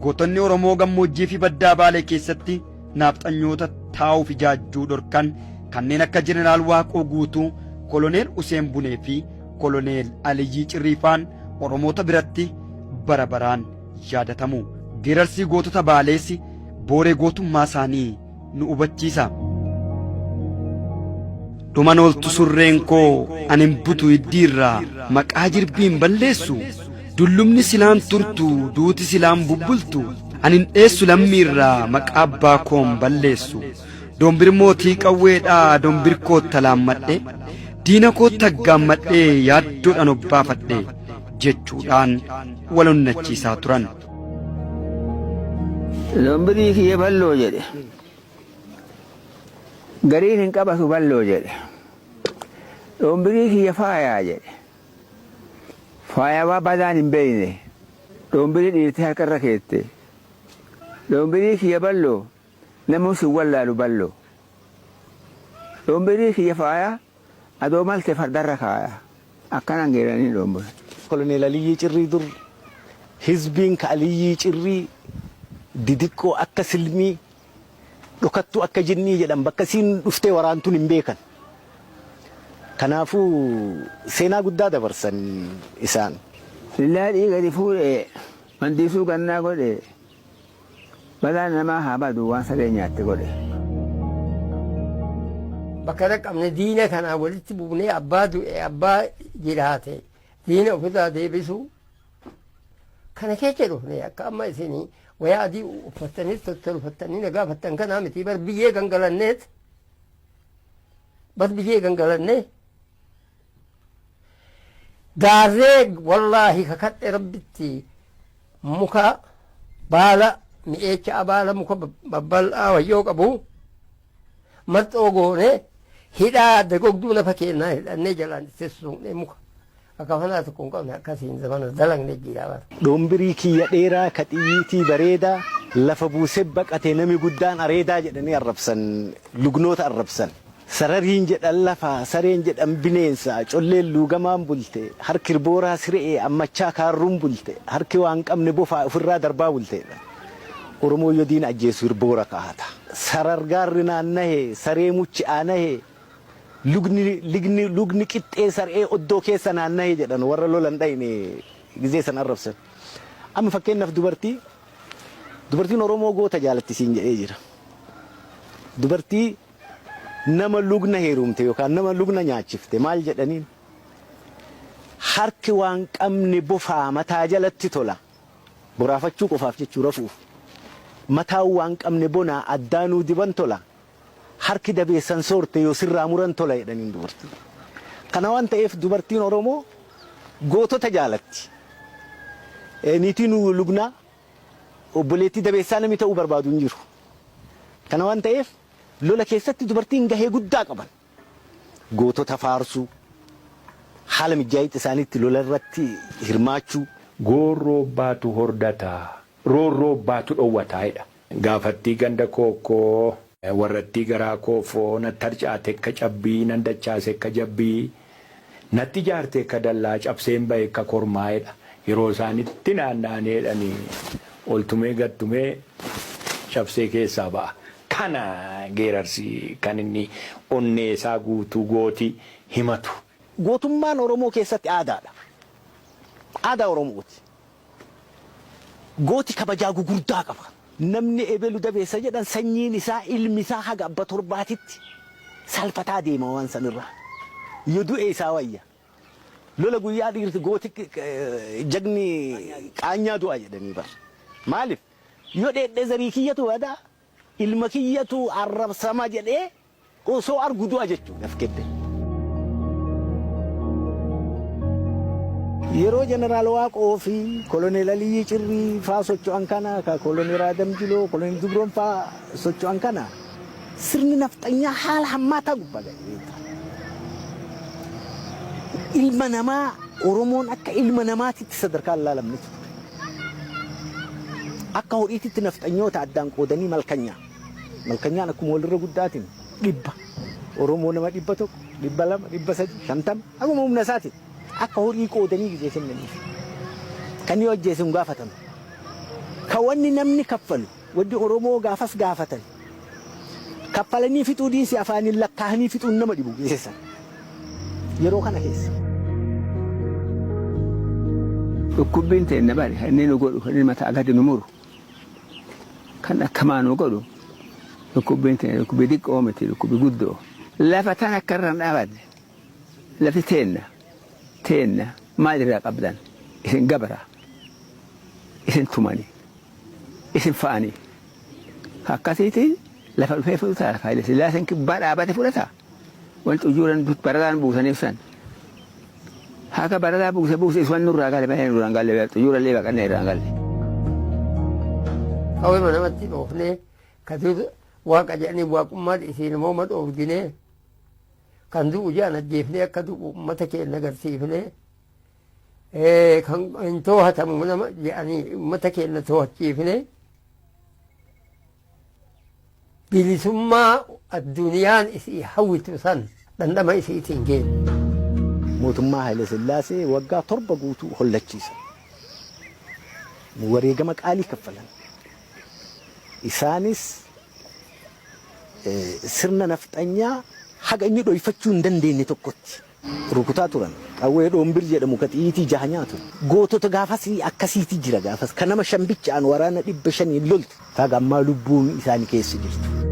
gootonni Oromoo gammoojjii fi baddaa Baalee keessatti naafxanyoota taa'uuf ijaajjuu dhorkan kanneen akka Jeneraal Waaqoo Guutuu, Koloneel Useen Bunee fi Koloneel Aliyyii Cirriifaan Oromoota biratti bara baraan yaadatamu. Geerarsi gootota Baalees booree gootummaa isaanii nu hubachiisa. Dhuman oltu surreen koo anin butu iddiirraa maqaa jirbiin balleessu. Dullumni silaan turtu duuti silaan bubbultu anin dheessu lammiirraa maqaa abbaa koon balleessu. Dombir mootii qawweedhaa dombir kootta laammadhe diina kootta gaammadhee yaaddoodhaan obbaafadhe jechuudhaan wal onnachiisaa turan. Dombirii kiyya balloo jedhe gariin hin qabatu balloo jedhe dombirii kiyya faayaa jedhe faayawaa badaan hin beeyne dombirii dhiirtee harkarra keette dombirii kiyya balloo namus hin wallaalu balloo dombirii kiyya faayaa adoo malte fardarra kaaya akkanan geeranii dombira. Koloneel Aliyyii Cirrii dur hizbiin ka Aliyyii Cirrii didiqqoo akka silmii dhokattuu akka jinnii jedhan bakka siin dhuftee waraantuun hin beekan. Kanaafuu seenaa guddaa dabarsan isaan. Lillaa dhiigadi fuudhee mandiisuu gannaa godhee balaan namaa haa badu waan saree nyaatte godhe. Bakka dhaqqabne diina kanaa walitti buunee abbaa du'e abbaa jiraate diina ofirraa deebisuu kana keessa dhufne akka amma isinii wayaa adii uffattanii tottolfattanii nagaa fattan kanaa miti bar biyyee gangalanneet bar biyyee gangalannee gaarree wallaahi kakadhe rabbitti muka baala mi'eecha baala muka babbal'aa wayyoo qabu marxoo goonee hidhaa dagogduu lafa kennaa hidhannee jalaan sessuunee muka akka fanaa tokko hin qabne akkasiin zamana dalagne jiraaba. Dombirii kiyya dheeraa ka xiyyiitii bareedaa lafa buusee baqatee nami guddaan areedaa jedhanii arrabsan lugnoota arrabsan. Sarariin jedhan lafa sareen jedhan bineensa colleen luugamaan bulte harki irbooraa siree ammachaa kaarruun bulte harki waan qabne bofaa ofirraa darbaa bulteedha. Oromoo yoo diina ajjeesu irboora kaa'ata. Sarargaarri naannahee saree muchi aanahee lugni qixxee saree oddoo keessa naannahee jedhan warra lolan dhayne gizee san arrabsan. Amma fakkeenyaaf dubartiin Oromoo goota jaalattisiin jedhee jira. Dubartii nama lugna heerumte yookaan nama lugna nyaachifte maal jedhaniin harki waan qabne bofaa mataa jalatti tola boraafachuu qofaaf jechuu rafuuf. Mataa waan qabne bonaa addaanuu diban tola harki dabeessan soorte yoo sirraa muran tola jedhaniin dubartii. Kana waan ta'eef dubartiin Oromoo gootota jaalatti. Niitiin lugnaa obboleettii dabeessaa namni ta'uu barbaadu hin jiru. Kana waan ta'eef lola keessatti dubartiin gahee guddaa qaban. Gootota faarsuu haala mijaa'ina isaaniitti lola irratti hirmaachuu. Goorroo baatu hordataa. Roorroo baatu dhowwataa'edha. Gaafattii ganda kookoo warrattii garaa koofoo natti harcaate akka cabbii nan dachaase akka jabbii natti jaarte akka dallaa cabseen ba'e akka kormaa'edha. Yeroo isaanitti naanna'aneedhanii oltumee gattumee cabsee keessaa ba'a. Kana geerarsi kan inni onnee isaa guutuu gootii himatu. Gootummaan Oromoo keessatti aadaadha. Aadaa Oromooti. Gooti kabajaa gugurdaa qaba. Namni ebelu dabeessa jedhan sanyiin isaa ilmi isaa haga abba torbaatitti salphataa deema waan sanirraa. Yoo du'e isaa wayya. Lola guyyaa dhiirti gooti jagni qaanyaa du'a jedhanii bar. Maaliif? Yoo dheedhee zarii kiyyatu wadaa ilma kiyyatu arrabsama jedhee osoo argu du'a jechuudha afkedde. Yeroo Jeneraal Waaqoo fi Koloneel Aliyyii Cirrii faa socho'an kana ka Koloneel Adam Jiloo Koloneel Dubroon faa socho'an kana sirni nafxanyaa haala hammaataa gubbaa ga'e. Ilma namaa Oromoon akka ilma namaatitti sadarkaa ilaalamne. Akka horiititti nafxanyoota addaan qoodanii malkanyaa. Malkanyaan akkuma walirra guddaatiin dhibba. Oromoo nama 100, 200, 300, 50 akkuma humna isaatiin. Akka horii qoodanii gizee kennaniif. Kan yoo ajjeese hin gaafatamu. كواني نمني كفلوا ودي أورومو غافس غافتن كفلني في تودي سيافاني لكهني في تون نما ديبو جيسا يرو كان كيس ركوبين تين نبالي هني نقول هني ما تعقد نمر كان كمان نقولوا ركوبين تين ركوب ديك أومتي ركوب جودو لا فتنا كرن أبد لا فتنا تين ما أدري أبدا إسم جبرة إسم ثماني إسم فاني هكذا لا فلفل فلتار فايلة لازم كبار أبد فلتا وانت أجورا بردان بوسان يفسن هكذا بردان بوس إسوان نور رجال بين نور رجال أجورا ليه بقى نير رجال أول ما نمت الأوفنة كذا واقع يعني واقع ما إسين مومد أوفدينه كان ذو جانا جيفنه كذا متى النجار سيفنه كان انتوه تمامنا يعني متى كنا توه جيفنه بلسما الدنيا إسي حوت وصن عندما إسي تنجين موتما هاي لسلاسي وقع تربة قوتو خلتشيس وريقا مقالي كفلان إسانيس سرنا نفتانيا حقا نيدو يفتشون دندين تقوت ركوتا توران أوه رومبير جدا مكتئيتي جهنياتو قوتو تغافسي أكسيتي جرا غافس كنما شمبيتش عن ورانا إبشاني اللولت فاقا ما لبون إساني كيسي جرتو